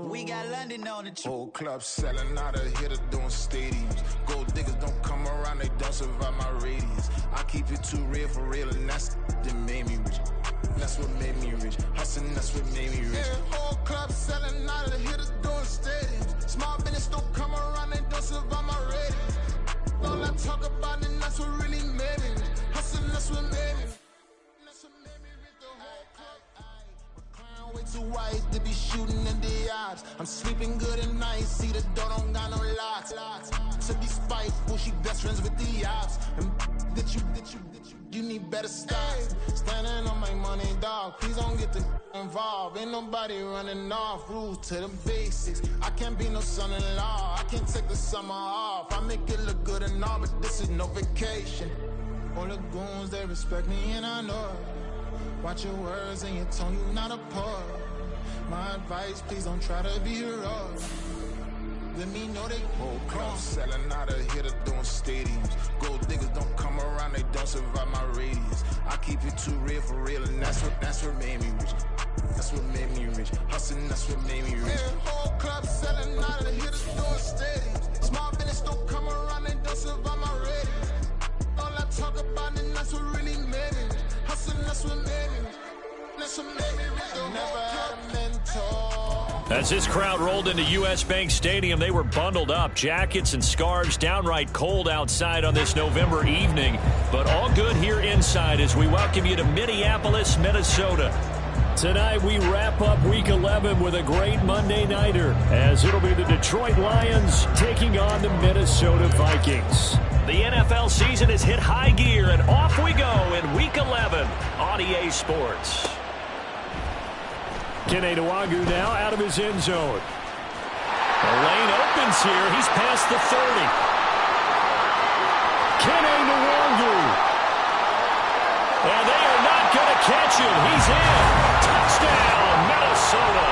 We got London on the trip. Whole club selling out of hitter doing stadiums. Gold diggers don't come around, they don't survive my radius. I keep it too real for real, and that's that made me rich. That's what made me rich. Hustling, that's what made me rich. Yeah, whole club selling out of hitters doing stadiums. Small business don't come around, they don't survive my radius. All I talk about, and that's what really made me rich. Hustling, that's what made me rich. That's what made me rich. The whole club. Way too white to be shooting in the eyes. I'm sleeping good at night. See the door don't got no locks. To be spiteful, she best friends with the ops. And you need better stocks. Standing on my money, dog. Please don't get involved. Ain't nobody running off. Rules to the basics. I can't be no son-in-law. I can't take the summer off. I make it look good and all, but this is no vacation. All the goons, they respect me and I know it. Watch your words and your tone, you not a poet. My advice, please don't try to be heroic. Let me know they whole club selling out of hitter doing stadiums. Gold diggers don't come around, they don't survive my radius. I keep it too real for real, and that's what made me rich. That's what made me rich. Hustling, that's what made me rich. Yeah, whole club selling out of hitters doing stadiums. Small business don't come around, they don't survive my radius. All I talk about, and that's what really made me rich. Hustling, that's what made me rich. That's what made me rich. Never had a mentor. As this crowd rolled into U.S. Bank Stadium, they were bundled up, jackets and scarves, downright cold outside on this November evening. But all good here inside as we welcome you to Minneapolis, Minnesota. Tonight we wrap up Week 11 with a great Monday Nighter, as it'll be the Detroit Lions taking on the Minnesota Vikings. The NFL season has hit high gear, and off we go in Week 11 on EA Sports. Kene Nwangwu now out of his end zone. The lane opens here. He's past the 30. Kene Nwangwu. And they are not going to catch him. He's in. Touchdown, Minnesota.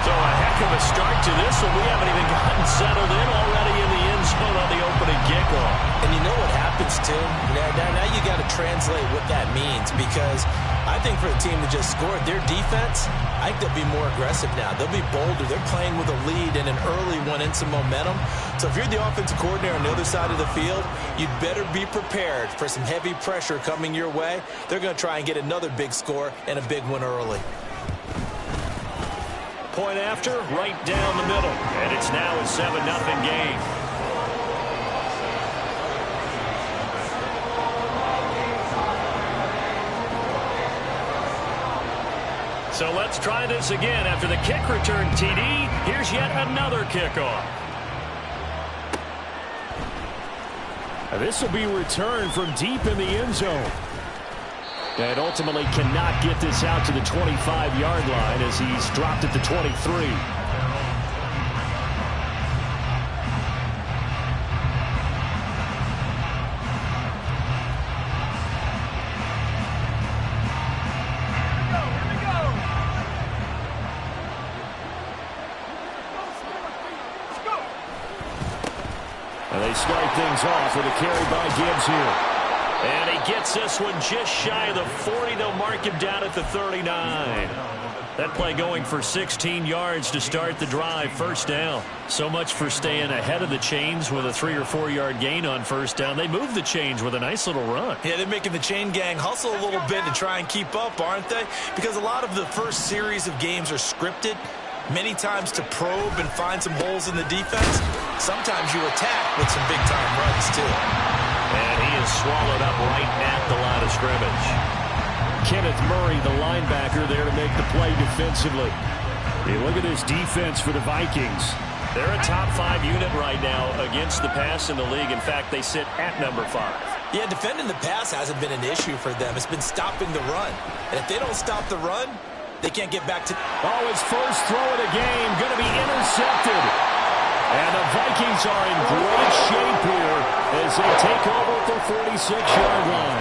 So a heck of a start to this one. We haven't even gotten settled in already in the end zone on the opening kickoff. And you know what happens, too? Now you got to translate what that means, because I think for a team that just scored, their defense, I think they'll be more aggressive now. They'll be bolder. They're playing with a lead and an early one and some momentum. So if you're the offensive coordinator on the other side of the field, you'd better be prepared for some heavy pressure coming your way. They're going to try and get another big score and a big one early. Point after, right down the middle. And it's now a 7-0 game. So let's try this again. After the kick return TD, here's yet another kickoff. This will be returned from deep in the end zone. And ultimately cannot get this out to the 25-yard line as he's dropped at the 23. Start things off with a carry by Gibbs here. And he gets this one just shy of the 40. They'll mark him down at the 39. That play going for 16 yards to start the drive. First down. So much for staying ahead of the chains with a 3 or 4 yard gain on first down. They move the chains with a nice little run. Yeah, they're making the chain gang hustle a little bit to try and keep up, aren't they? Because a lot of the first series of games are scripted. Many times to probe and find some holes in the defense. Sometimes you attack with some big-time runs, too. And he is swallowed up right at the line of scrimmage. Kenneth Murray, the linebacker, there to make the play defensively. Hey, look at this defense for the Vikings. They're a top 5 unit right now against the pass in the league. In fact, they sit at number 5. Yeah, defending the pass hasn't been an issue for them. It's been stopping the run. And if they don't stop the run, they can't get back to... Oh, his first throw of the game going to be intercepted. And the Vikings are in great shape here as they take over at the 46-yard line.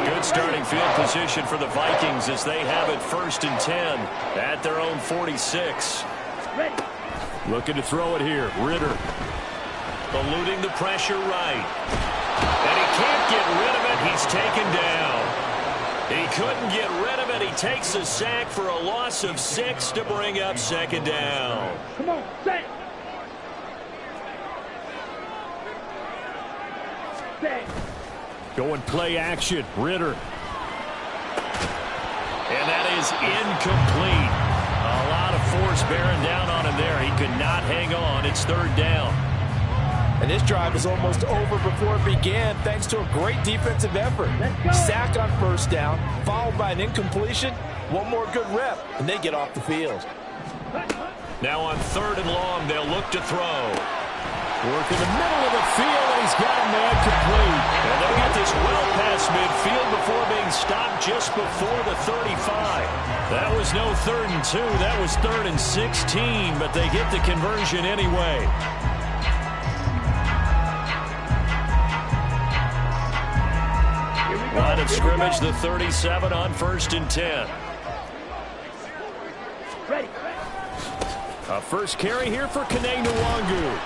Good starting field position for the Vikings as they have it 1st and 10 at their own 46. Looking to throw it here. Ritter eluding the pressure right. And he can't get rid of it. He's taken down. He couldn't get rid of it. He takes a sack for a loss of 6 to bring up second down. Come on, set. Going play action. Ritter. And that is incomplete. A lot of force bearing down on him there. He could not hang on. It's third down. And this drive is almost over before it began thanks to a great defensive effort. Sack on first down, followed by an incompletion. One more good rep, and they get off the field. Now on third and long, they'll look to throw. Work in the middle of the field, and he's got a man complete. And they'll get this well past midfield before being stopped just before the 35. That was no 3rd and 2. That was 3rd and 16, but they get the conversion anyway. Line of scrimmage, the 37 on 1st and 10. Ready. A first carry here for Kene Nwangu.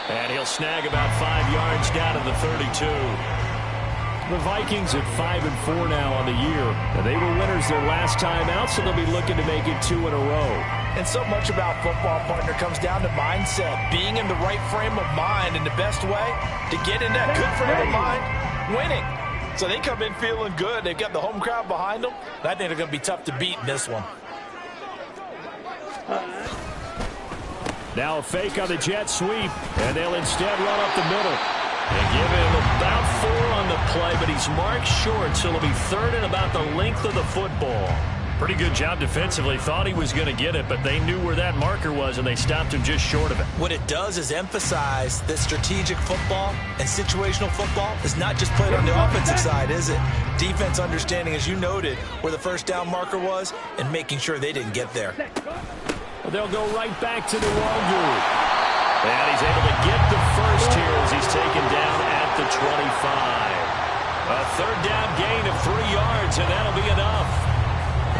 And he'll snag about 5 yards down to the 32. The Vikings at 5-4 now on the year. And they were winners their last time out, so they'll be looking to make it 2 in a row. And so much about football, partner, comes down to mindset. Being in the right frame of mind, and the best way to get in that good frame of mind, winning. So they come in feeling good. They've got the home crowd behind them. I think they're going to be tough to beat in this one. Now a fake on the jet sweep, and they'll instead run up the middle. They give him about 4 on the play, but he's marked short, so it'll be 3rd and about the length of the football. Pretty good job defensively. Thought he was going to get it, but they knew where that marker was, and they stopped him just short of it. What it does is emphasize that strategic football and situational football is not just played on the offensive side, is it? Defense understanding, as you noted, where the first down marker was and making sure they didn't get there. They'll go right back to Nwangu. And he's able to get the first here as he's taken down at the 25. A 3rd down gain of 3 yards, and that'll be enough.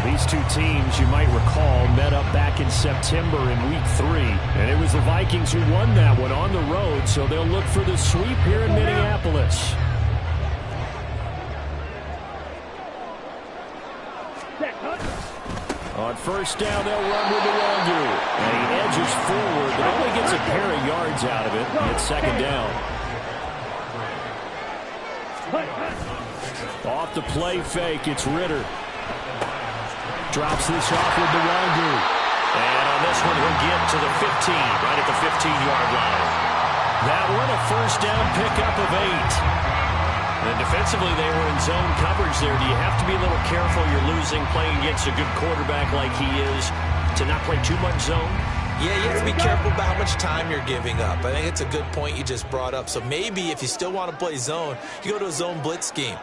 These two teams, you might recall, met up back in September in Week 3. And it was the Vikings who won that one on the road, so they'll look for the sweep here in Minneapolis. On first down, they'll run with Nwangu. And he edges forward, but only gets a pair of yards out of it. It's 2nd down. Off the play fake, it's Ritter. Drops this off with Nwangu. And on this one, he'll get to the 15, right at the 15-yard line. That one, a first down pickup of 8. And defensively, they were in zone coverage there. Do you have to be a little careful? You're losing, playing against a good quarterback like he is, to not play too much zone? Yeah, you have to be careful about how much time you're giving up. I think it's a good point you just brought up. So maybe if you still want to play zone, you go to a zone blitz scheme.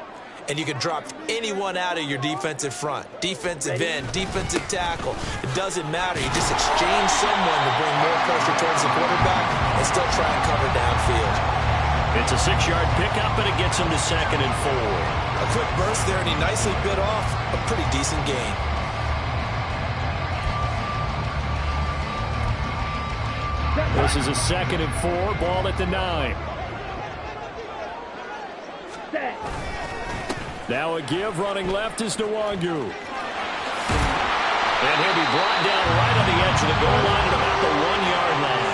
And you can drop anyone out of your defensive front. Defensive end, defensive tackle. It doesn't matter. You just exchange someone to bring more pressure towards the quarterback and still try and cover downfield. It's a 6-yard pickup, and it gets him to 2nd and 4. A quick burst there, and he nicely bit off a pretty decent gain. This is a 2nd and 4, ball at the 9. Now a give, running left is Nwangu. And he'll be brought down right on the edge of the goal line at about the 1-yard line.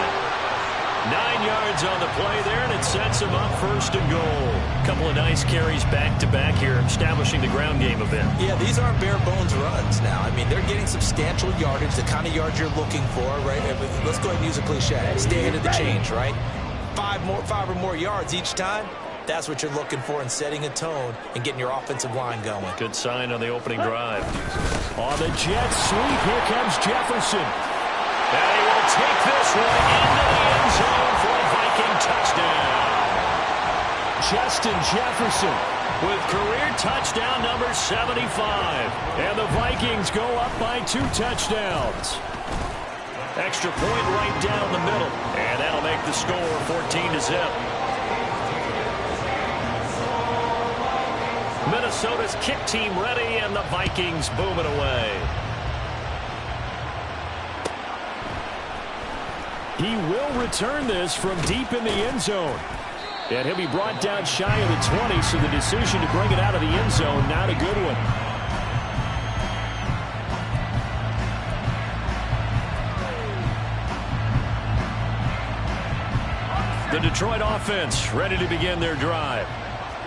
9 yards on the play there, and it sets him up 1st and goal. A couple of nice carries back-to-back here, establishing the ground game a bit. Yeah, these aren't bare-bones runs now. I mean, they're getting substantial yardage, the kind of yards you're looking for, right? Let's go ahead and use a cliche. Stay ahead of the change, right? 5 or more yards each time. That's what you're looking for in setting a tone and getting your offensive line going. Good sign on the opening drive. On the jet sweep, here comes Jefferson. And he will take this one into the end zone for a Viking touchdown. Justin Jefferson with career touchdown number 75. And the Vikings go up by 2 touchdowns. Extra point right down the middle. And that'll make the score 14-0. Minnesota's kick team ready, and the Vikings booming away. He will return this from deep in the end zone. And he'll be brought down shy of the 20, so the decision to bring it out of the end zone, not a good one. The Detroit offense ready to begin their drive.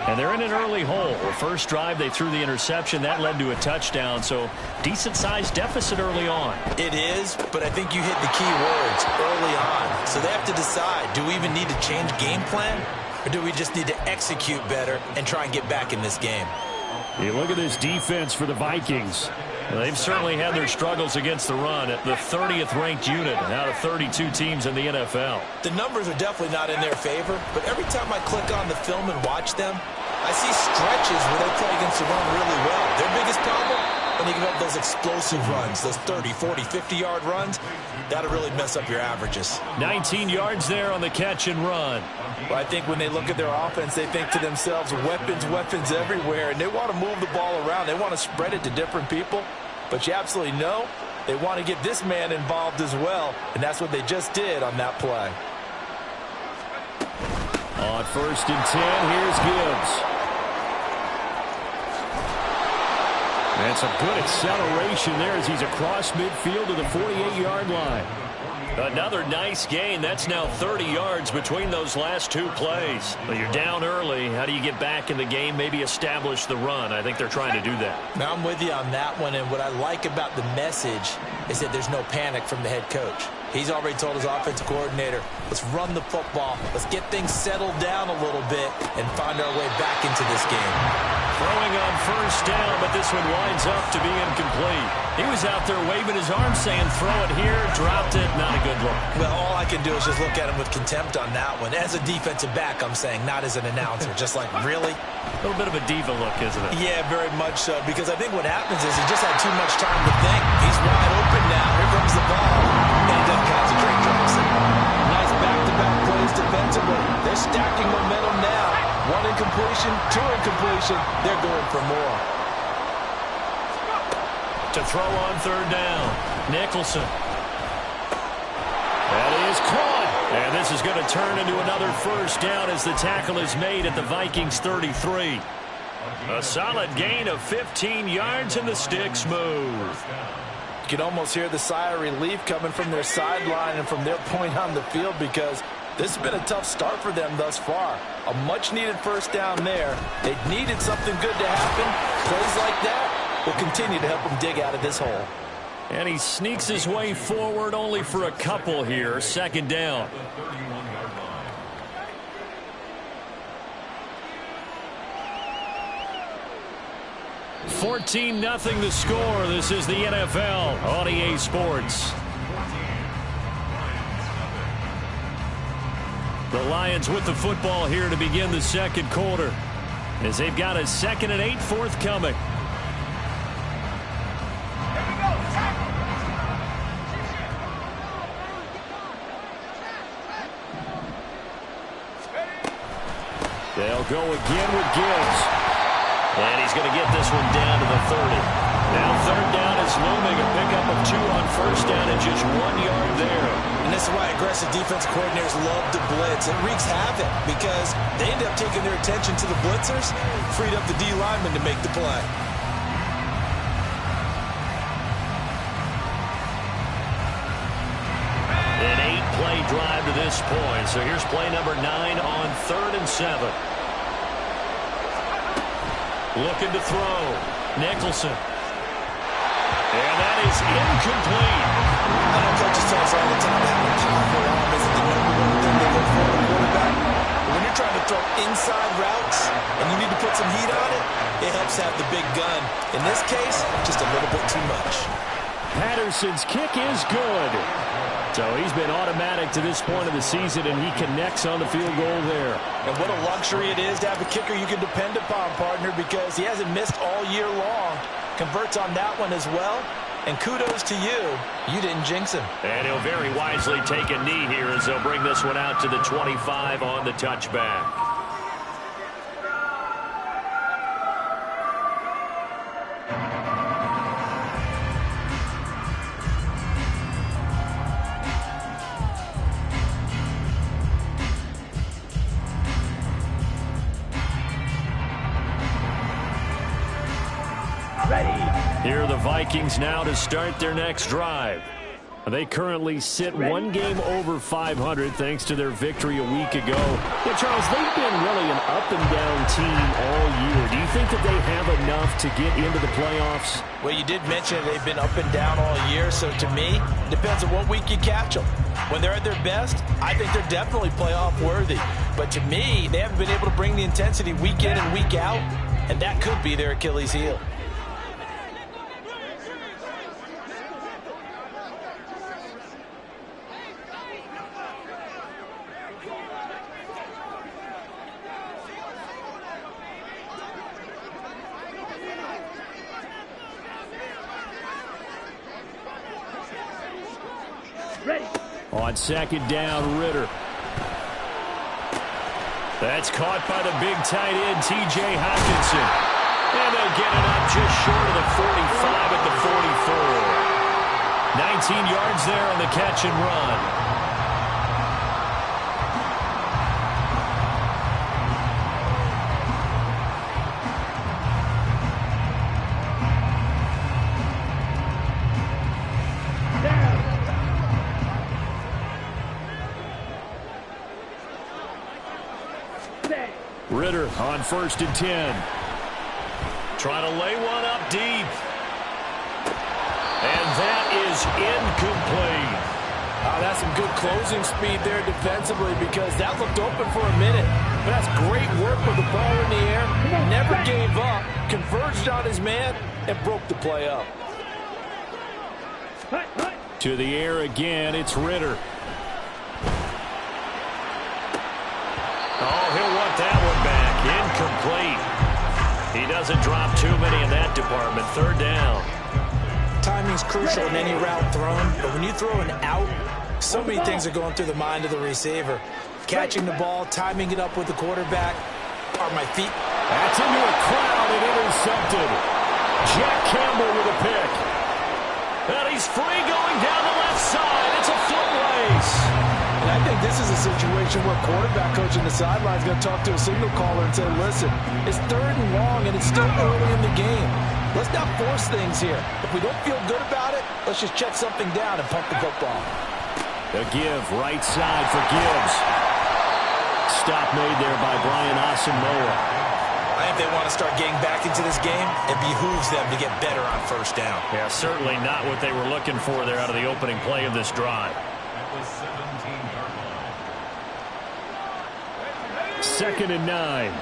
And they're in an early hole. The first drive, they threw the interception. That led to a touchdown, so decent-sized deficit early on. It is, but I think you hit the key words early on. So they have to decide, do we even need to change game plan, or do we just need to execute better and try and get back in this game? You look at this defense for the Vikings. They've certainly had their struggles against the run at the 30th ranked unit out of 32 teams in the NFL. The numbers are definitely not in their favor, but every time I click on the film and watch them, I see stretches where they play against the run really well. Their biggest problem, when you give up those explosive runs, those 30, 40, 50-yard runs, that'll really mess up your averages. 19 yards there on the catch and run. Well, I think when they look at their offense, they think to themselves, weapons, weapons everywhere, and they want to move the ball around. They want to spread it to different people, but you absolutely know they want to get this man involved as well, and that's what they just did on that play. On 1st and 10, here's Gibbs. And some good acceleration there as he's across midfield to the 48-yard line. Another nice gain. That's now 30 yards between those last two plays. But you're down early. How do you get back in the game, maybe establish the run? I think they're trying to do that. Now, I'm with you on that one, and what I like about the message is that there's no panic from the head coach. He's already told his offensive coordinator, let's run the football, let's get things settled down a little bit and find our way back into this game. Throwing on 1st down, but this one winds up to be incomplete. He was out there waving his arm saying, throw it here, dropped it, not a good look. Well, all I can do is just look at him with contempt on that one. As a defensive back, I'm saying, not as an announcer. Just like, really? A little bit of a diva look, isn't it? Yeah, very much so, because I think what happens is he just had too much time to think. He's wide open now. Here comes the ball. And he doesn't concentrate, Johnson. Nice back-to-back plays defensively. They're stacking momentum now. 1 incompletion, 2 incompletion. They're going for more. To throw on 3rd down. Nicholson. That is caught. And this is going to turn into another 1st down as the tackle is made at the Vikings 33. A solid gain of 15 yards and the sticks move. You can almost hear the sigh of relief coming from their sideline and from their point on the field because this has been a tough start for them thus far. A much-needed 1st down there. They needed something good to happen. Plays like that will continue to help them dig out of this hole. And he sneaks his way forward only for a couple here. 2nd down. $14-0 the score. This is the NFL on EA Sports. The Lions with the football here to begin the 2nd quarter as they've got a 2nd and 8 forthcoming. They'll go again with Gibbs. And he's going to get this one down to the 30. Now 3rd down is looming. A pickup of 2 on 1st down and just 1 yard there. And this is why aggressive defensive coordinators love to blitz. It wreaks havoc because they end up taking their attention to the blitzers, freed up the D lineman to make the play. An 8-play drive to this point. So here's play number 9 on 3rd and 7. Looking to throw. Nicholson. And that is incomplete. I know coaches tell us all the time that a powerful arm isn't the number one thing they look for in a quarterback. But when you're trying to throw inside routes and you need to put some heat on it, it helps have the big gun. In this case, just a little bit too much. Patterson's kick is good. So he's been automatic to this point of the season, and he connects on the field goal there. And what a luxury it is to have a kicker you can depend upon, partner, because he hasn't missed all year long. Converts on that one as well. And kudos to you. You didn't jinx him. And he'll very wisely take a knee here as they'll bring this one out to the 25 on the touchback. Here are the Vikings now to start their next drive. They currently sit one game over 500 thanks to their victory a week ago. Yeah, Charles, they've been really an up-and-down team all year. Do you think that they have enough to get into the playoffs? Well, you did mention they've been up and down all year, so to me, it depends on what week you catch them. When they're at their best, I think they're definitely playoff-worthy. But to me, they haven't been able to bring the intensity week in and week out, and that could be their Achilles heel. On second down, Ritter. That's caught by the big tight end, T.J. Hockenson. And they'll get it up just short of the 45 at the 44. 19 yards there on the catch and run. Ritter on 1st and 10. Trying to lay one up deep. And that is incomplete. That's some good closing speed there defensively because that looked open for a minute. But that's great work with the ball in the air. Never gave up, converged on his man, and broke the play up. To the air again, it's Ritter. Oh, he'll want that one back. Incomplete. He doesn't drop too many in that department. 3rd down. Timing's crucial in any route thrown, but when you throw an out, so many things are going through the mind of the receiver. Catching the ball, timing it up with the quarterback. Are my feet? That's into a crowd and intercepted. Jack Campbell with a pick. And he's free going down the left side. It's a foot race. And I think this is a situation where quarterback coach in the sideline is going to talk to a signal caller and say, listen, it's 3rd and long and it's still early in the game. Let's not force things here. If we don't feel good about it, let's just check something down and pump the football. The give, right side for Gibbs. Stop made there by Brian Asamoah. I think they want to start getting back into this game. It behooves them to get better on 1st down. Yeah, certainly not what they were looking for there out of the opening play of this drive. 2nd and 9.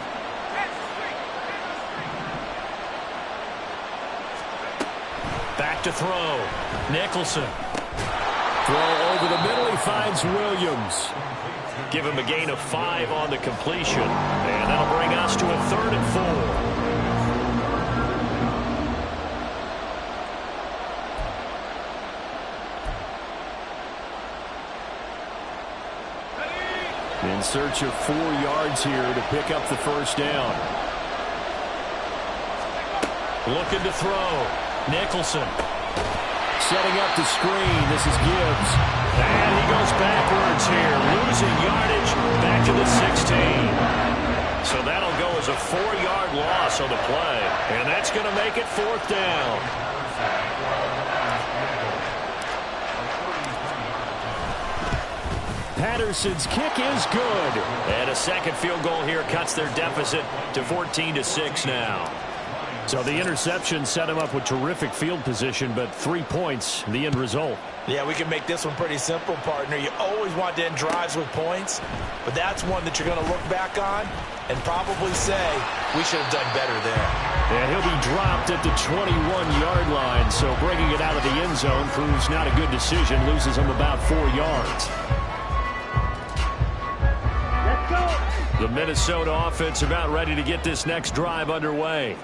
Back to throw. Nicholson. Throw over the middle. He finds Williams. Give him a gain of 5 on the completion. And that'll bring us to a 3rd and 4. In search of 4 yards here to pick up the 1st down. Looking to throw. Nicholson. Setting up the screen. This is Gibbs. And he goes backwards here. Losing yardage back to the 16. So that'll go as a 4-yard loss on the play. And that's going to make it 4th down. Patterson's kick is good. And a second field goal here cuts their deficit to 14-6 now. So the interception set him up with terrific field position, but 3 points, the end result. Yeah, we can make this one pretty simple, partner. You always want to end drives with points, but that's one that you're going to look back on and probably say, we should have done better there. And he'll be dropped at the 21-yard line, so bringing it out of the end zone proves not a good decision, loses him about 4 yards. The Minnesota offense about ready to get this next drive underway.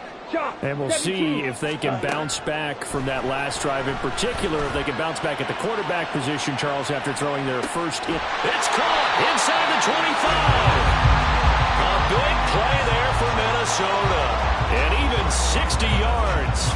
And we'll see if they can bounce back from that last drive. In particular, if they can bounce back at the quarterback position, Charles, after throwing their first. It's caught inside the 25. A big play there for Minnesota. And even 60 yards.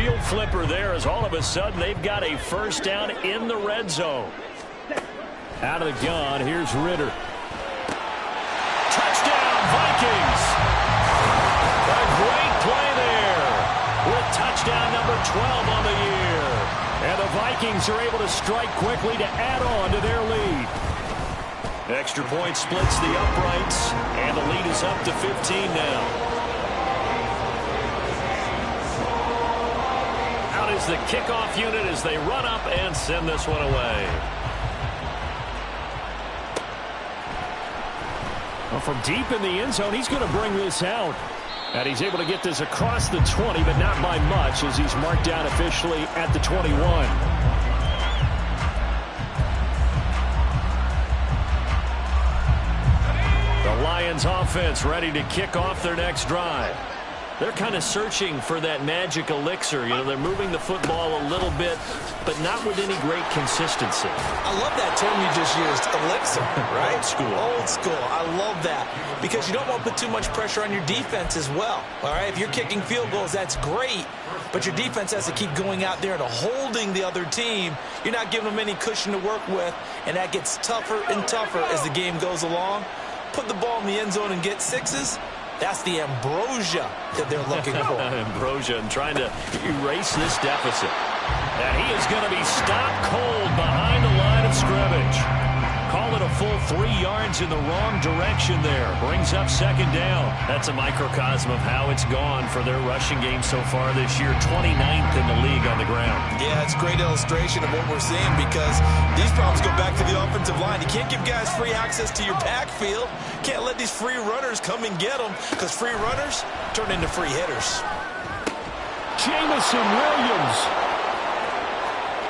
field flipper there as all of a sudden they've got a first down in the red zone. Out of the gun, here's Ritter. Touchdown, Vikings! A great play there with touchdown number 12 on the year. And the Vikings are able to strike quickly to add on to their lead. Extra point splits the uprights, and the lead is up to 15 now. Out is the kickoff unit as they run up and send this one away. Well, from deep in the end zone, he's going to bring this out. And he's able to get this across the 20, but not by much, as he's marked down officially at the 21. The Lions offense ready to kick off their next drive. They're kind of searching for that magic elixir. You know, they're moving the football a little bit, but not with any great consistency. I love that term you just used, elixir, right? Old school. Old school. I love that because you don't want to put too much pressure on your defense as well. All right, if you're kicking field goals, that's great, but your defense has to keep going out there and holding the other team. You're not giving them any cushion to work with, and that gets tougher and tougher as the game goes along. Put the ball in the end zone and get sixes. That's the ambrosia that they're looking for. Ambrosia and trying to erase this deficit. And he is going to be stopped cold behind the line of scrimmage. Call it a full 3 yards in the wrong direction there. Brings up second down. That's a microcosm of how it's gone for their rushing game so far this year. 29th in the league on the ground. Yeah, it's a great illustration of what we're seeing because these problems go back to the offensive line. You can't give guys free access to your backfield. Can't let these free runners come and get them because free runners turn into free hitters. Jameson Williams.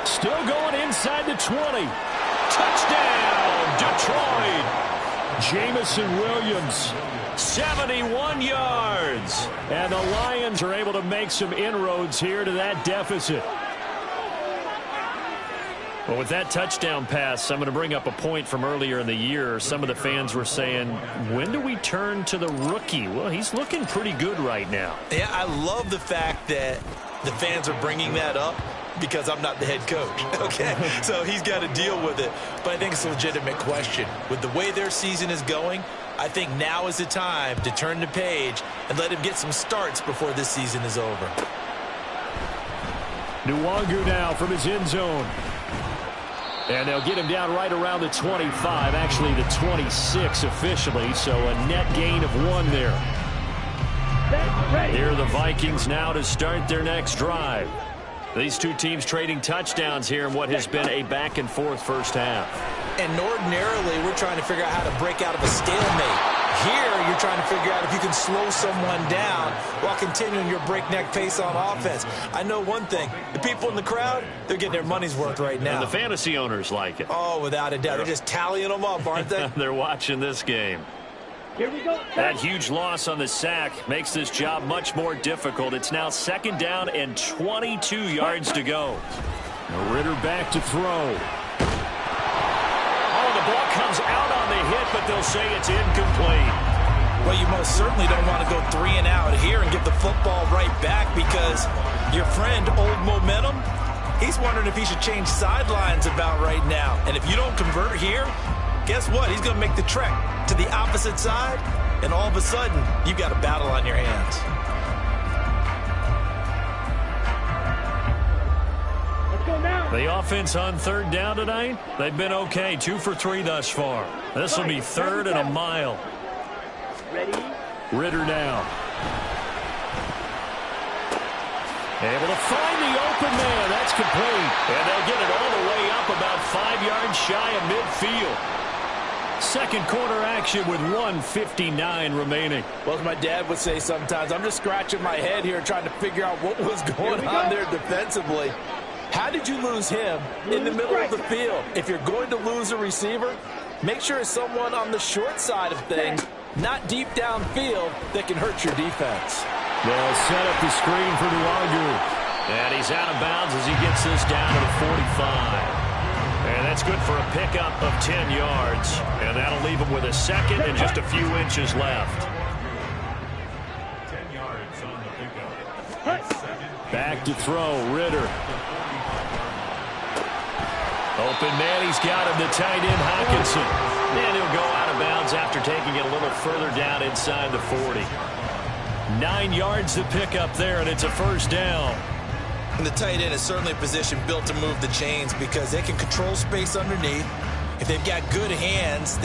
Still going inside the 20. Touchdown, Detroit. Jameson Williams, 71 yards. And the Lions are able to make some inroads here to that deficit. Well, with that touchdown pass, I'm going to bring up a point from earlier in the year. Some of the fans were saying, when do we turn to the rookie? Well, he's looking pretty good right now. Yeah, I love the fact that the fans are bringing that up because I'm not the head coach, okay? So he's got to deal with it. But I think it's a legitimate question. With the way their season is going, I think now is the time to turn the page and let him get some starts before this season is over. Nwangu now from his end zone. And they'll get him down right around the 25, actually the 26 officially, so a net gain of 1 there. Here are the Vikings now to start their next drive. These two teams trading touchdowns here in what has been a back-and-forth first half. And ordinarily, we're trying to figure out how to break out of a stalemate. Here, you're trying to figure out if you can slow someone down while continuing your breakneck pace on offense. I know one thing. The people in the crowd, they're getting their money's worth right now. And the fantasy owners like it. Oh, without a doubt. They're just tallying them up, aren't they? They're watching this game. Here we go. That huge loss on the sack makes this job much more difficult. It's now second down and 22 yards to go. Ritter back to throw. Oh, the ball comes out on the hit, but they'll say it's incomplete. Well, you most certainly don't want to go 3 and out here and give the football right back because your friend, Old Momentum, he's wondering if he should change sidelines about right now. And if you don't convert here, guess what? He's going to make the trek to the opposite side, and all of a sudden, you've got a battle on your hands. Let's go now. The offense on third down tonight, they've been okay. 2 for 3 thus far. This will be third and a mile. Ready? Ritter now. Able to find the open man. That's complete. And they'll get it all the way up about 5 yards shy of midfield. Second quarter action with 1:59 remaining. Well, as my dad would say sometimes, I'm just scratching my head here trying to figure out what was going on there defensively. How did you lose him in the middle of the field? If you're going to lose a receiver, make sure it's someone on the short side of things, not deep downfield, that can hurt your defense. They'll set up the screen for Nwangu. And he's out of bounds as he gets this down to the 45. And that's good for a pickup of 10 yards. And that'll leave him with a second and just a few inches left. 10 yards on the pickup. Back to throw, Ritter. Open man, he's got him, the tight end, Hockenson. And he'll go out of bounds after taking it a little further down inside the 40. 9 yards to pick up there, and it's a first down. And the tight end is certainly a position built to move the chains because they can control space underneath. If they've got good hands,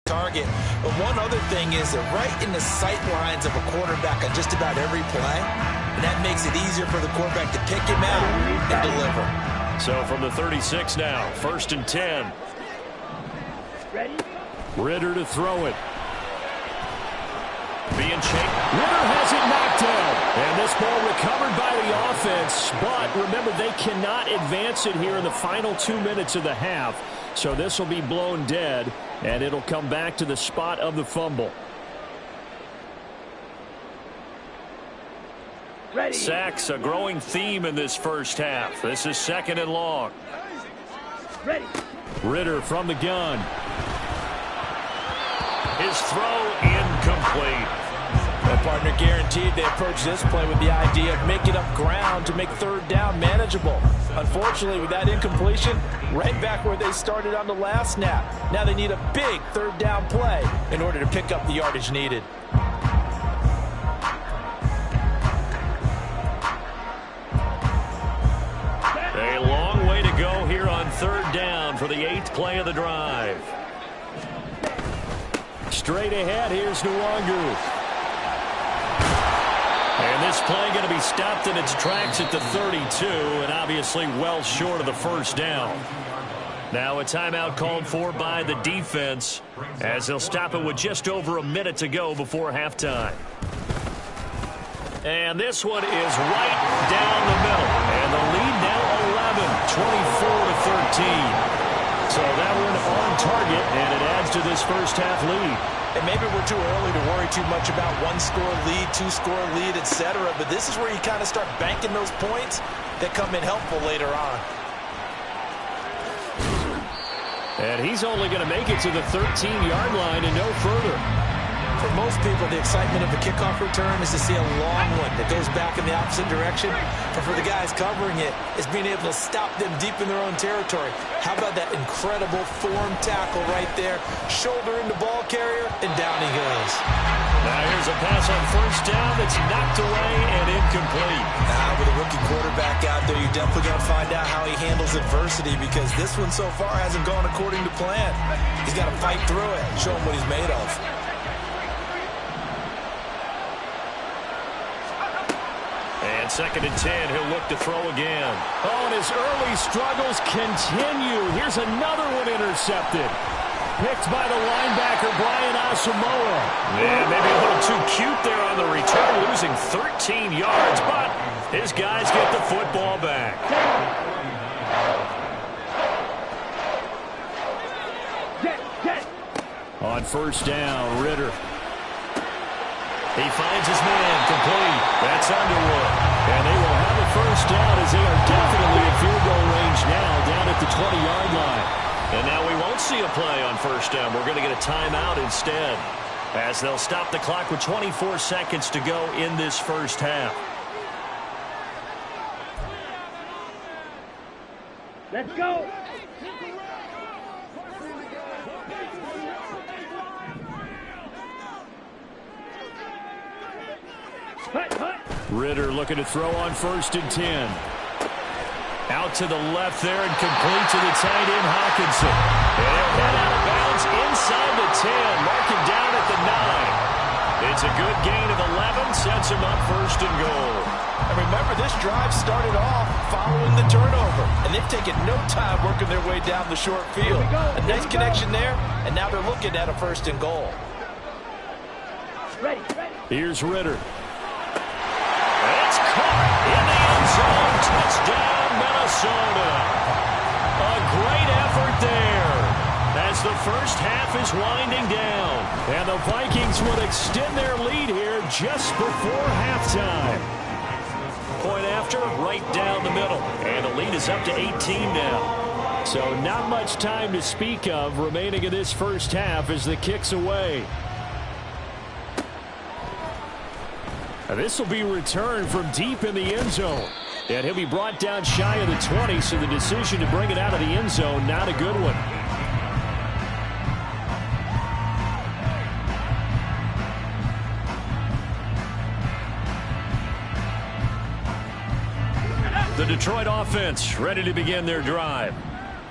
target. But one other thing is they're right in the sight lines of a quarterback on just about every play, and that makes it easier for the quarterback to pick him out and deliver. So from the 36 now, 1st and 10. Ready? Ritter to throw it. Being chased. Ritter has it knocked down. And this ball recovered by the offense. But remember, they cannot advance it here in the final 2 minutes of the half. So this will be blown dead, and it'll come back to the spot of the fumble. Ready. Sacks, a growing theme in this first half. This is 2nd and long. Ready. Ritter from the gun. His throw incomplete. Well, partner, guaranteed they approach this play with the idea of making up ground to make 3rd down manageable. Unfortunately, with that incompletion, right back where they started on the last snap. Now they need a big 3rd down play in order to pick up the yardage needed. A long way to go here on 3rd down for the 8th play of the drive. Straight ahead, here's Nwangu. And this play going to be stopped in its tracks at the 32, and obviously well short of the 1st down. Now a timeout called for by the defense as they'll stop it with just over a minute to go before halftime. And this one is right down the middle. And the lead now 11, 24-13. So that one on target, and it adds to this first half lead. And maybe we're too early to worry too much about 1-score lead, 2-score lead, etc. But this is where you kind of start banking those points that come in helpful later on. And he's only going to make it to the 13-yard line and no further. For most people, the excitement of the kickoff return is to see a long one that goes back in the opposite direction. But for the guys covering it, it's being able to stop them deep in their own territory. How about that incredible form tackle right there? Shoulder into ball carrier, and down he goes. Now here's a pass on 1st down that's knocked away and incomplete. With a rookie quarterback out there, you're definitely going to find out how he handles adversity because this one so far hasn't gone according to plan. He's got to fight through it and show him what he's made of. And 2nd and 10, he'll look to throw again. Oh, and his early struggles continue. Here's another one intercepted. Picked by the linebacker, Brian Asamoah. Yeah, maybe a little too cute there on the return, losing 13 yards, but his guys get the football back. On 1st down, Ritter. He finds his man, complete. That's Underwood. And they will have a 1st down as they are definitely in field goal range now, down at the 20-yard line. And now we won't see a play on 1st down. We're going to get a timeout instead, as they'll stop the clock with 24 seconds to go in this first half. Let's go. Ritter looking to throw on 1st and 10. Out to the left there and complete to the tight end, Hockenson. And he'll head out of bounds inside the 10, marking down at the 9. It's a good gain of 11, sets him up 1st and goal. And remember, this drive started off following the turnover, and they've taken no time working their way down the short field. A nice connection there, and now they're looking at a 1st and goal. Ready. Here's Ritter. It's caught in the end zone. Touchdown, Minnesota. A great effort there as the first half is winding down. And the Vikings would extend their lead here just before halftime. Point after, right down the middle. And the lead is up to 18 now. So not much time to speak of remaining in this first half as the kick's away. This will be returned from deep in the end zone. And he'll be brought down shy of the 20, so the decision to bring it out of the end zone, not a good one. The Detroit offense ready to begin their drive.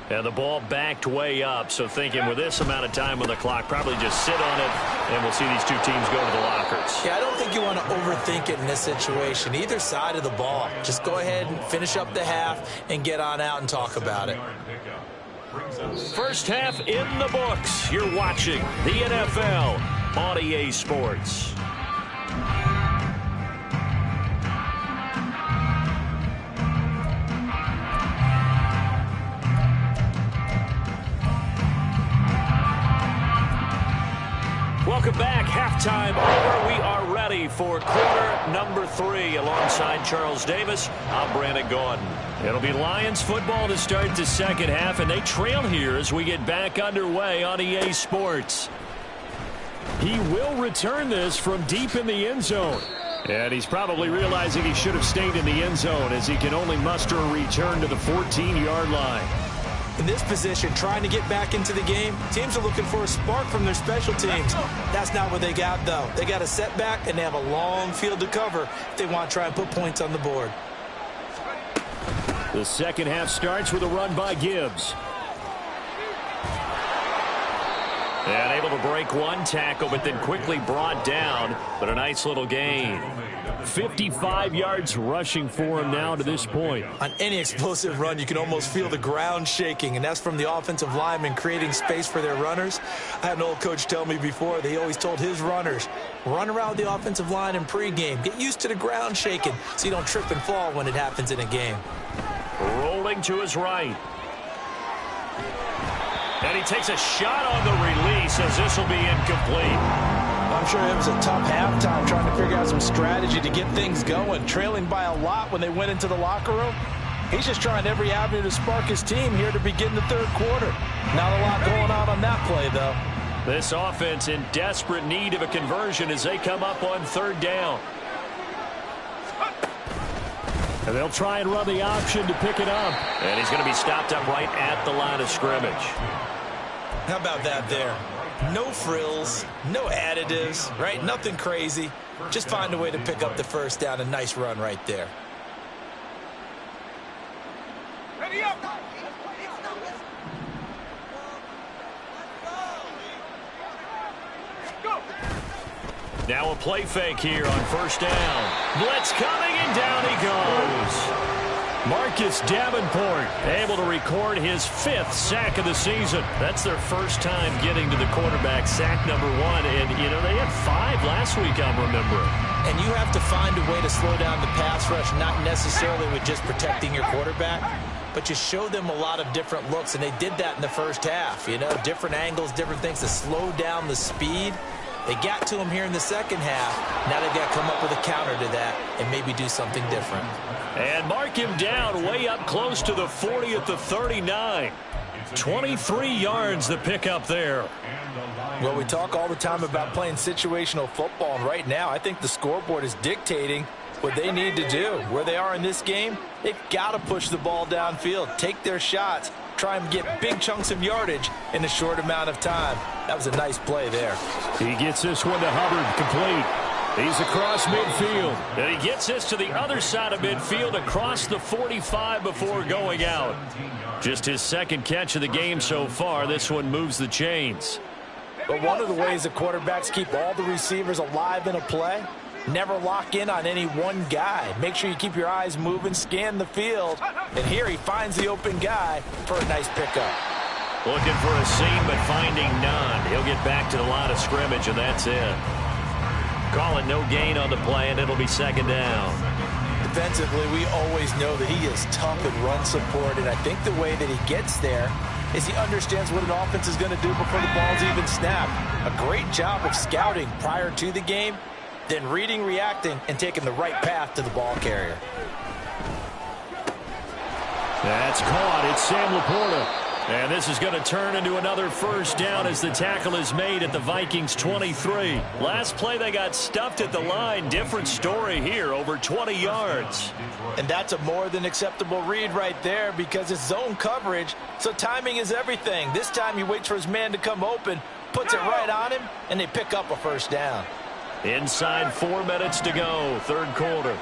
And the ball backed way up, so thinking with this amount of time on the clock, probably just sit on it, and we'll see these two teams go to the lockers. Yeah, I don't think you want to overthink it in this situation. Either side of the ball. Just go ahead and finish up the half and get on out and talk about it. First half in the books. You're watching the NFL on EA Sports. Welcome back. Halftime over. We are ready for quarter number 3. Alongside Charles Davis, I'm Brandon Gaudin. It'll be Lions football to start the second half, and they trail here as we get back underway on EA Sports. He will return this from deep in the end zone. And he's probably realizing he should have stayed in the end zone as he can only muster a return to the 14-yard line. In this position, trying to get back into the game, teams are looking for a spark from their special teams. That's not what they got, though. They got a setback, and they have a long field to cover if they want to try and put points on the board. The second half starts with a run by Gibbs. And able to break one tackle, but then quickly brought down. But a nice little gain. 55 yards rushing for him now to this point. On any explosive run, you can almost feel the ground shaking, and that's from the offensive linemen creating space for their runners. I had an old coach tell me before, they always told his runners, run around the offensive line in pregame. Get used to the ground shaking so you don't trip and fall when it happens in a game. Rolling to his right. And he takes a shot on the release as this will be incomplete. I'm sure it was a tough halftime trying to figure out some strategy to get things going. Trailing by a lot when they went into the locker room. He's just trying every avenue to spark his team here to begin the third quarter. Not a lot going on that play, though. This offense in desperate need of a conversion as they come up on third down. And they'll try and run the option to pick it up. And he's going to be stopped up right at the line of scrimmage. How about that there? No frills, no additives, right? Nothing crazy. Just find a way to pick up the first down. A nice run right there. Ready up! Go! Now a play fake here on first down. Blitz coming, and down he goes. Marcus Davenport able to record his 5th sack of the season. That's their first time getting to the quarterback, sack number 1. And, you know, they had 5 last week, I'm remembering. And you have to find a way to slow down the pass rush, not necessarily with just protecting your quarterback, but you show them a lot of different looks, and they did that in the first half. You know, different angles, different things to slow down the speed. They got to him here in the second half. Now they've got to come up with a counter to that and maybe do something different. And mark him down way up close to the 40 at the 39. 23 yards the pickup there. Well, we talk all the time about playing situational football, and right now I think the scoreboard is dictating what they need to do. Where they are in this game, they've got to push the ball downfield, take their shots, try and get big chunks of yardage in a short amount of time. That was a nice play there. He gets this one to Hubbard, complete. He's across midfield. And he gets this to the other side of midfield across the 45 before going out. Just his second catch of the game so far. This one moves the chains. But one of the ways the quarterbacks keep all the receivers alive in a play, never lock in on any one guy. Make sure you keep your eyes moving, scan the field. And here he finds the open guy for a nice pickup. Looking for a seam, but finding none. He'll get back to the line of scrimmage, and that's it. Call it no gain on the play, and it'll be second down. Defensively, we always know that he is tough in run support, and I think the way that he gets there is he understands what an offense is going to do before the ball's even snapped. A great job of scouting prior to the game, then reading, reacting, and taking the right path to the ball carrier. That's caught. It's Sam Laporta. And this is going to turn into another first down as the tackle is made at the Vikings 23. Last play they got stuffed at the line. Different story here, over 20 yards. And that's a more than acceptable read right there because it's zone coverage, so timing is everything. This time he waits for his man to come open, puts it right on him, and they pick up a first down. Inside 4 minutes to go, third quarter.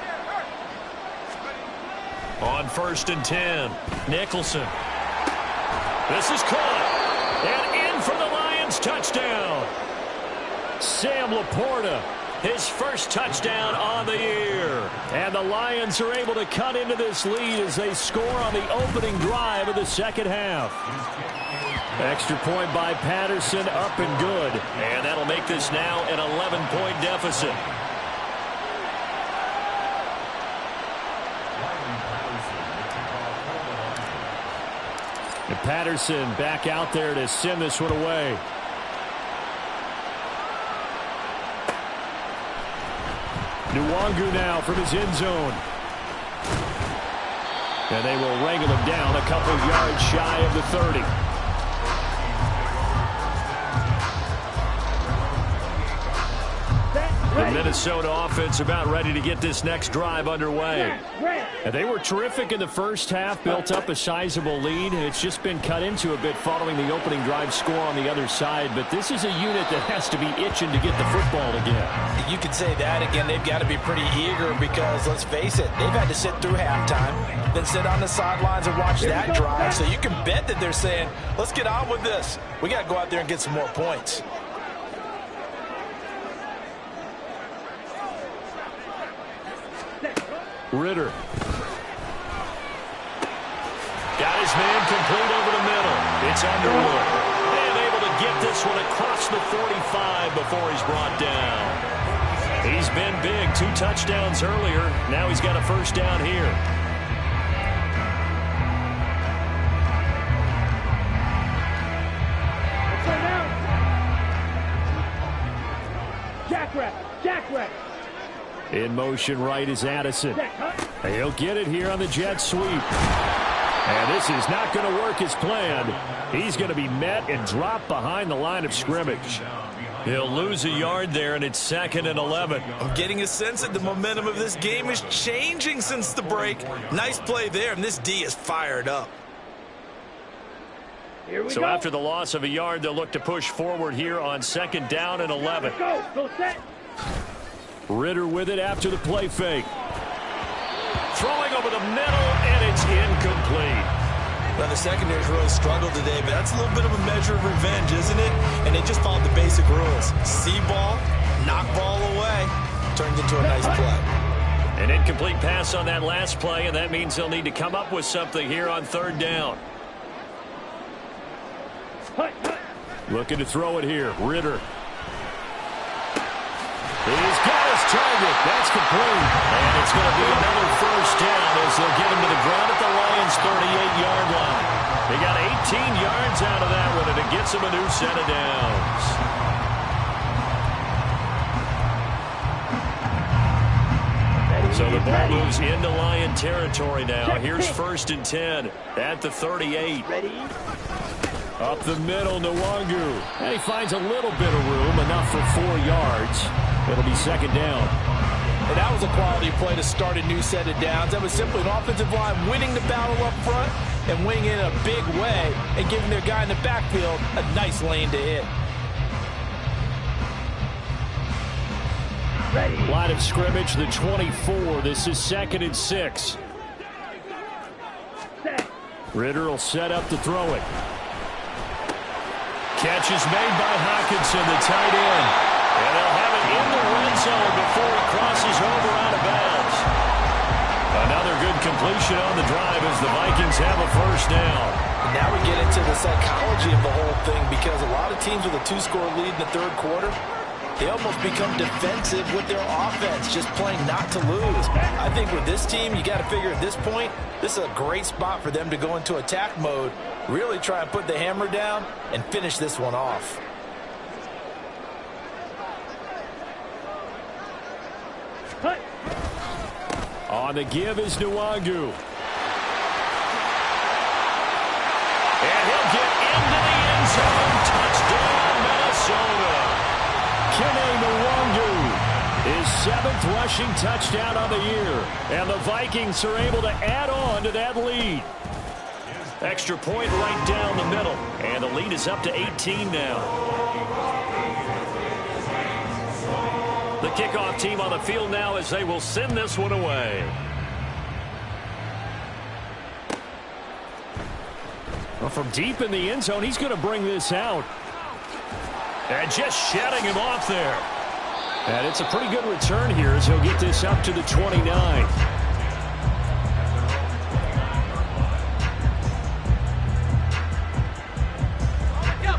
On 1st and 10, Nicholson. This is caught, and in for the Lions touchdown. Sam Laporta, his first touchdown on the year. And the Lions are able to cut into this lead as they score on the opening drive of the second half. Extra point by Patterson, up and good. And that'll make this now an 11-point deficit. And Patterson back out there to send this one away. Nwangu now from his end zone. And they will wrangle him down a couple of yards shy of the 30. The Minnesota offense about ready to get this next drive underway. And they were terrific in the first half, built up a sizable lead. It's just been cut into a bit following the opening drive score on the other side. But this is a unit that has to be itching to get the football again. You could say that again. They've got to be pretty eager because, let's face it, they've had to sit through halftime, then sit on the sidelines and watch that drive. So you can bet that they're saying, let's get on with this. We got to go out there and get some more points. Ritter. Got his man complete over the middle. It's Underwood. And able to get this one across the 45 before he's brought down. He's been big. 2 touchdowns earlier. Now he's got a first down here. Jackrack. In motion right is Addison. He'll get it here on the jet sweep. And this is not going to work as planned. He's going to be met and dropped behind the line of scrimmage. He'll lose a yard there, and it's 2nd and 11. I'm getting a sense that the momentum of this game is changing since the break. Nice play there, and this D is fired up. So after the loss of a yard, they'll look to push forward here on 2nd down and 11. Go set. Ritter with it after the play fake. Throwing over the middle, and it's incomplete. Well, the secondary's really struggled today, but that's a little bit of a measure of revenge, isn't it? And they just followed the basic rules. See ball, knock ball away. Turns into a nice play. An incomplete pass on that last play, and that means they'll need to come up with something here on 3rd down. Looking to throw it here. Ritter. He's got his target. That's complete. And it's going to be another first down as they'll get him to the ground at the Lions' 38-yard line. They got 18 yards out of that one, and it gets them a new set of downs. So the ball moves into Lion territory now. Here's 1st and 10 at the 38. Up the middle, Nwangu. And he finds a little bit of room, enough for 4 yards. It'll be 2nd down. And that was a quality play to start a new set of downs. That was simply an offensive line winning the battle up front and winning it in a big way and giving their guy in the backfield a nice lane to hit. Line of scrimmage, the 24. This is 2nd and 6. Ritter will set up to throw it. Catch is made by Hockenson, the tight end. And they'll have it in the red zone before he crosses over out of bounds. Another good completion on the drive as the Vikings have a first down. Now we get into the psychology of the whole thing because a lot of teams with a 2-score lead in the 3rd quarter, they almost become defensive with their offense, just playing not to lose. I think with this team, you got to figure at this point, this is a great spot for them to go into attack mode, really try and put the hammer down and finish this one off. On the give is Nwangu. And he'll get into the end zone. Touchdown, Minnesota. Kene Nwangwu, his 7th rushing touchdown of the year. And the Vikings are able to add on to that lead. Extra point right down the middle. And the lead is up to 18 now. The kickoff team on the field now as they will send this one away. Well, from deep in the end zone, he's going to bring this out. And just shedding him off there. And it's a pretty good return here as he'll get this up to the 29.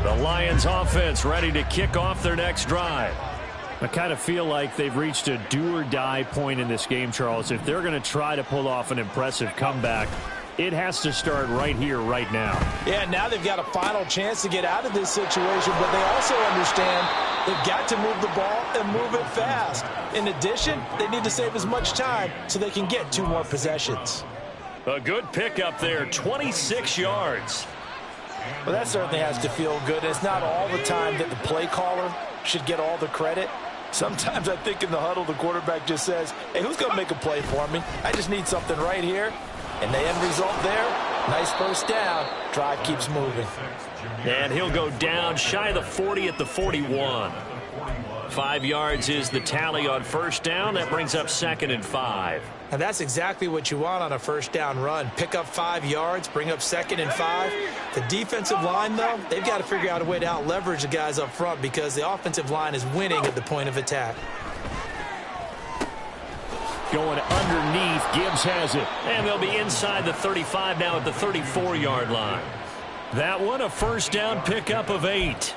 The Lions offense ready to kick off their next drive. I kind of feel like they've reached a do-or-die point in this game, Charles. If they're going to try to pull off an impressive comeback, it has to start right here, right now. Yeah, now they've got a final chance to get out of this situation, but they also understand they've got to move the ball and move it fast. In addition, they need to save as much time so they can get 2 more possessions. A good pickup there, 26 yards. Well, that certainly has to feel good. It's not all the time that the play caller should get all the credit. Sometimes I think in the huddle, the quarterback just says, hey, who's going to make a play for me? I just need something right here. And the end result there, nice first down. Drive keeps moving. And he'll go down shy of the 40 at the 41. 5 yards is the tally on first down. That brings up 2nd and 5. And that's exactly what you want on a first down run. Pick up 5 yards, bring up 2nd and 5. The defensive line, though, they've got to figure out a way to out-leverage the guys up front because the offensive line is winning at the point of attack. Going underneath, Gibbs has it. And they'll be inside the 35 now at the 34-yard line. That one, a first down pickup of 8.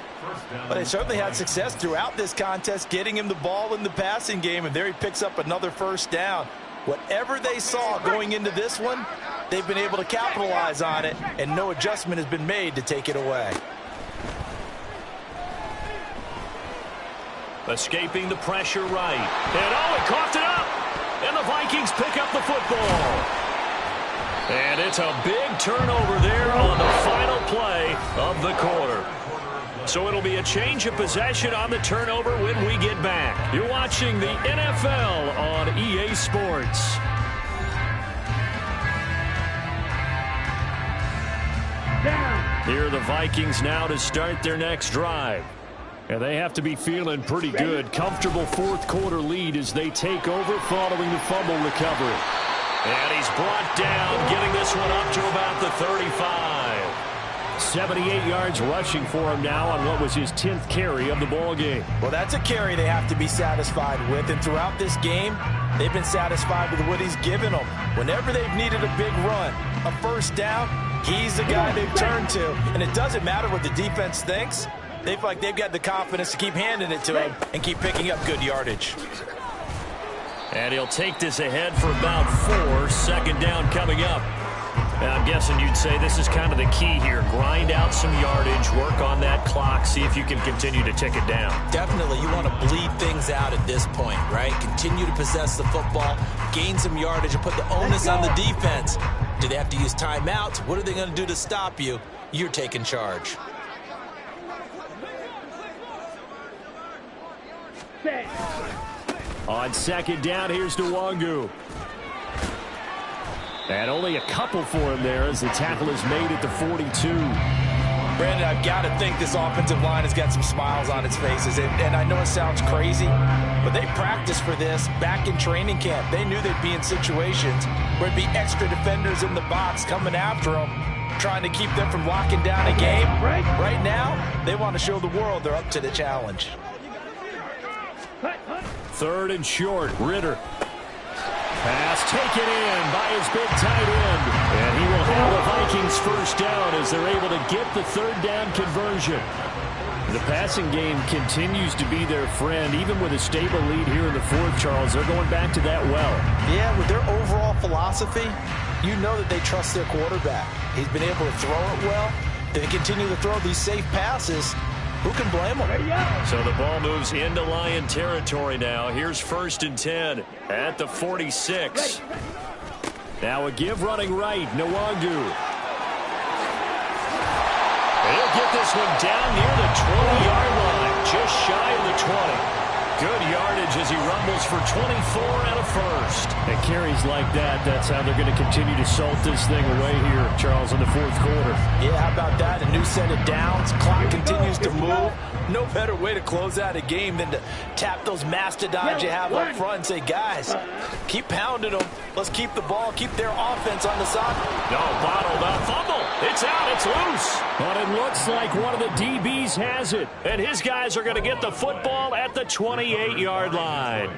But they certainly had success throughout this contest, getting him the ball in the passing game, and there he picks up another first down. Whatever they saw going into this one, they've been able to capitalize on it, and no adjustment has been made to take it away. Escaping the pressure right. And oh, he coughed it up. And the Vikings pick up the football. And it's a big turnover there on the final play of the quarter. So it'll be a change of possession on the turnover when we get back. You're watching the NFL on EA Sports. Here are the Vikings now to start their next drive. And they have to be feeling pretty good. Comfortable 4th quarter lead as they take over following the fumble recovery. And he's brought down, getting this one up to about the 35. 78 yards rushing for him now on what was his 10th carry of the ball game. Well, that's a carry they have to be satisfied with. And throughout this game, they've been satisfied with what he's given them. Whenever they've needed a big run, a first down, he's the guy they've turned to. And it doesn't matter what the defense thinks. They feel like they've got the confidence to keep handing it to him and keep picking up good yardage. And he'll take this ahead for about 4. 2nd down coming up. And I'm guessing you'd say this is kind of the key here. Grind out some yardage, work on that clock, see if you can continue to tick it down. Definitely. You want to bleed things out at this point, right? Continue to possess the football, gain some yardage, and put the onus on the defense. Do they have to use timeouts? What are they going to do to stop you? You're taking charge. On 2nd down, here's Nwangwu. And only a couple for him there as the tackle is made at the 42. Brandon, I've got to think this offensive line has got some smiles on its faces. And I know it sounds crazy, but they practiced for this back in training camp. They knew they'd be in situations where it'd be extra defenders in the box coming after them, trying to keep them from locking down a game. Right now, they want to show the world they're up to the challenge. 3rd and short, Ritter. Pass taken in by his big tight end. And he will have the Vikings first down as they're able to get the 3rd down conversion. The passing game continues to be their friend. Even with a stable lead here in the 4th, Charles, they're going back to that well. Yeah, with their overall philosophy, you know that they trust their quarterback. He's been able to throw it well. They continue to throw these safe passes. Who can blame them? So the ball moves into Lion territory now. Here's 1st and 10 at the 46. Now a give running right, Nwangwu. get this one down near the 20-yard line, just shy of the 20. Good yardage as he rumbles for 24 and a first. And carries like that, that's how they're going to continue to salt this thing away here, Charles, in the fourth quarter. Yeah, how about that? A new set of downs. Clock continues to move. No better way to close out a game than to tap those mastodons you have up front and say, guys, keep pounding them. Let's keep the ball, keep their offense on the side. No, bottled up, fumble. It's out, it's loose. But it looks like one of the DBs has it. And his guys are going to get the football at the 28-yard line.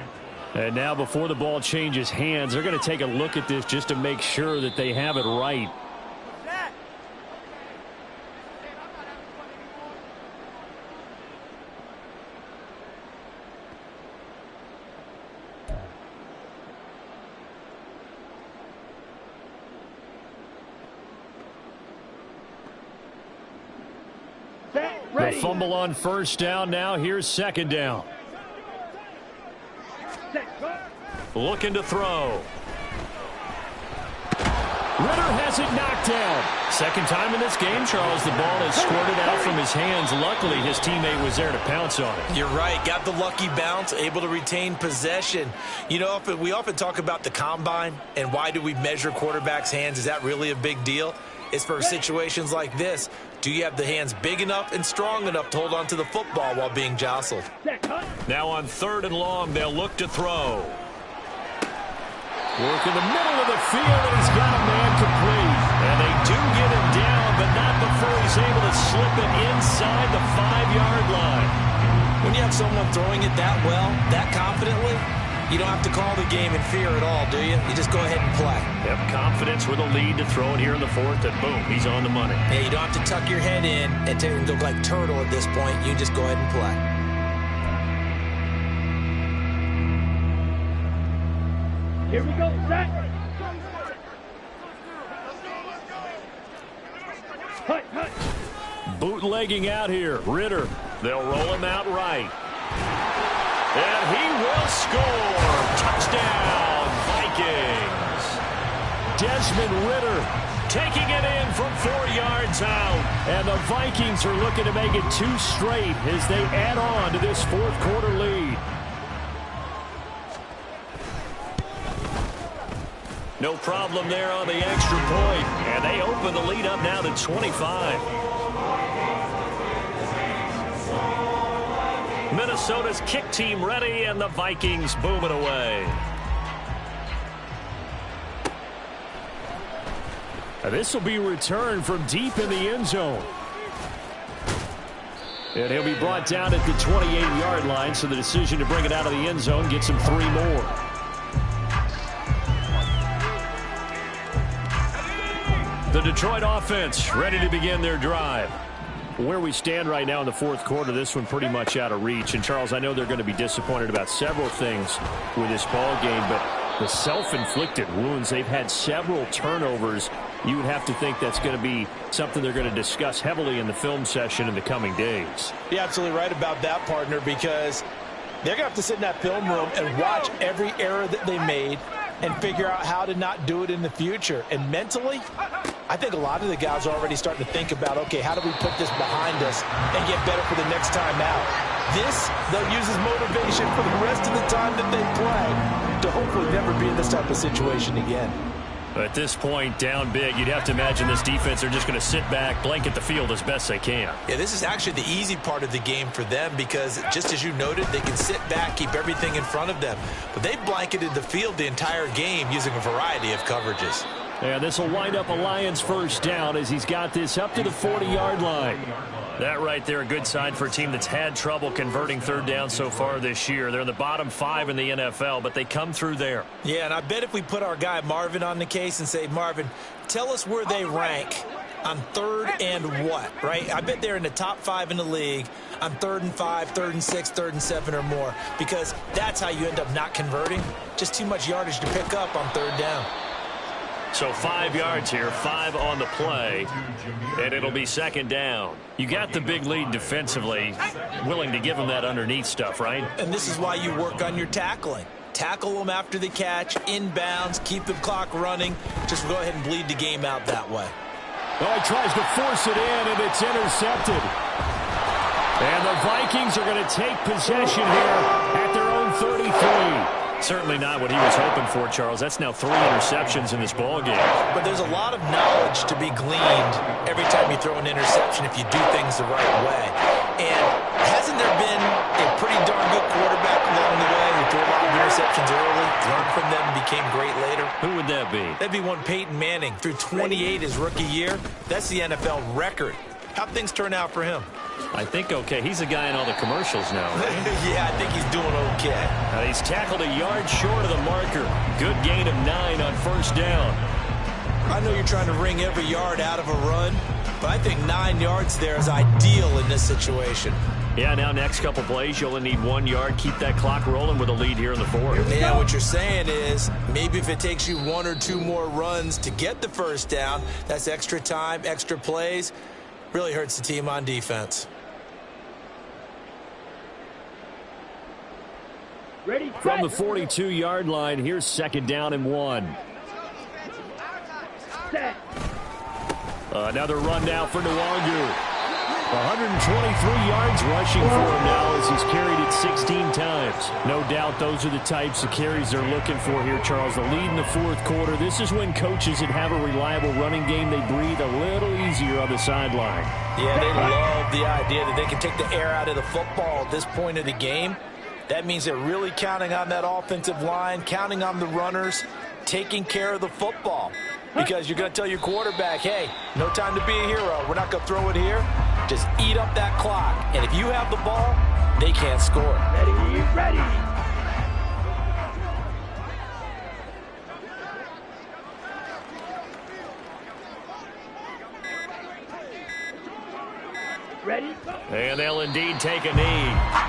And now before the ball changes hands, they're going to take a look at this just to make sure that they have it right. The fumble on first down now. Here's second down. Looking to throw. Ritter has it knocked down. Second time in this game, Charles, the ball has squirted out from his hands. Luckily, his teammate was there to pounce on it. You're right. Got the lucky bounce, able to retain possession. You know, we often talk about the combine and why do we measure quarterbacks' hands. Is that really a big deal? It's for situations like this. Do you have the hands big enough and strong enough to hold on to the football while being jostled? Now on third and long, they'll look to throw. Work in the middle of the field, and he's got a man complete. And they do get him down, but not before he's able to slip it inside the 5-yard line. When you have someone throwing it that well, that confidently, you don't have to call the game in fear at all, do you? You just go ahead and play. Yep, confidence with a lead to throw it here in the fourth, and boom, he's on the money. Yeah, you don't have to tuck your head in and look like turtle at this point. You just go ahead and play. Here we go, set. Hut. Bootlegging out here, Ritter. They'll roll him out right. And he will score. Touchdown, Vikings. Desmond Ritter taking it in from 4 yards out. And the Vikings are looking to make it 2 straight as they add on to this fourth quarter lead. No problem there on the extra point. And they open the lead up now to 25. Minnesota's kick team ready, and the Vikings boom it away. This will be returned from deep in the end zone. And he'll be brought down at the 28-yard line, so the decision to bring it out of the end zone gets him 3 more. The Detroit offense ready to begin their drive. Where we stand right now in the fourth quarter, this one pretty much out of reach. And, Charles, I know they're going to be disappointed about several things with this ball game, but the self-inflicted wounds, they've had several turnovers. You would have to think that's going to be something they're going to discuss heavily in the film session in the coming days. You're absolutely right about that, partner, because they're going to have to sit in that film room and watch every error that they made and figure out how to not do it in the future. And mentally, I think a lot of the guys are already starting to think about, okay, how do we put this behind us and get better for the next time out? This, they'll use as motivation for the rest of the time that they play to hopefully never be in this type of situation again. At this point, down big, you'd have to imagine this defense are just going to sit back, blanket the field as best they can. Yeah, this is actually the easy part of the game for them because, just as you noted, they can sit back, keep everything in front of them. But they've blanketed the field the entire game using a variety of coverages. And this will wind up a Lions first down as he's got this up to the 40-yard line. That right there, a good sign for a team that's had trouble converting third down so far this year. They're in the bottom 5 in the NFL, but they come through there. Yeah, and I bet if we put our guy Marvin on the case and say, Marvin, tell us where they rank on third and what, right? I bet they're in the top 5 in the league on 3rd and 5, 3rd and 6, 3rd and 7 or more, because that's how you end up not converting. Just too much yardage to pick up on third down. So 5 yards here, 5 on the play, and it'll be second down. You got the big lead defensively, willing to give them that underneath stuff, right? And this is why you work on your tackling. Tackle them after the catch, inbounds, keep the clock running. Just go ahead and bleed the game out that way. Oh, he tries to force it in, and it's intercepted. And the Vikings are going to take possession here at their own 33. Certainly not what he was hoping for, Charles. That's now 3 interceptions in this ballgame. But there's a lot of knowledge to be gleaned every time you throw an interception if you do things the right way. And hasn't there been a pretty darn good quarterback along the way who threw a lot of interceptions early, learned from them, and became great later? Who would that be? That'd be one Peyton Manning. Threw 28 his rookie year. That's the NFL record. How'd things turn out for him? I think okay. He's the guy in all the commercials now, right? Yeah, I think he's doing okay. He's tackled a yard short of the marker. Good gain of 9 on first down. I know you're trying to wring every yard out of a run, but I think 9 yards there is ideal in this situation. Yeah, now next couple plays, you'll only need 1 yard. Keep that clock rolling with a lead here in the 4th. Yeah, what you're saying is maybe if it takes you 1 or 2 more runs to get the first down, that's extra time, extra plays. Really hurts the team on defense. Ready, From the 42-yard line, here's 2nd down and 1. set. Another run now for Nwangu. 123 yards rushing for him now as he's carried it 16 times. No doubt those are the types of carries they're looking for here, Charles. The lead in the 4th quarter. This is when coaches that have a reliable running game, they breathe a little easier on the sideline. Yeah, they love the idea that they can take the air out of the football at this point of the game. That means they're really counting on that offensive line, counting on the runners, taking care of the football. Because you're going to tell your quarterback, hey, no time to be a hero. We're not going to throw it here. Just eat up that clock. And if you have the ball, they can't score. Ready, ready. Ready? And they'll indeed take a knee.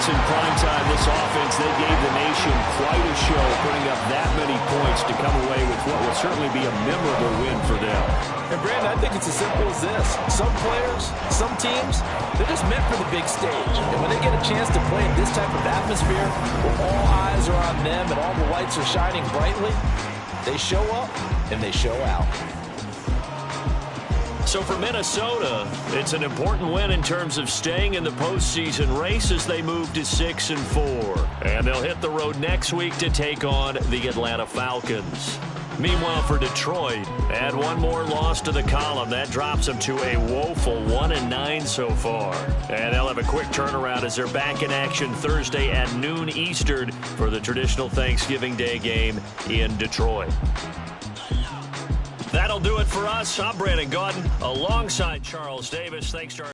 In prime time, this offense, they gave the nation quite a show, putting up that many points to come away with what will certainly be a memorable win for them. And Brandon, I think it's as simple as this. Some players, some teams, they're just meant for the big stage. And when they get a chance to play in this type of atmosphere, where all eyes are on them and all the lights are shining brightly, they show up and they show out. So for Minnesota, it's an important win in terms of staying in the postseason race as they move to 6-4. And they'll hit the road next week to take on the Atlanta Falcons. Meanwhile, for Detroit, add one more loss to the column. That drops them to a woeful 1-9 so far. And they'll have a quick turnaround as they're back in action Thursday at noon Eastern for the traditional Thanksgiving Day game in Detroit. That'll do it for us. I'm Brandon Gaudin alongside Charles Davis. Thanks to our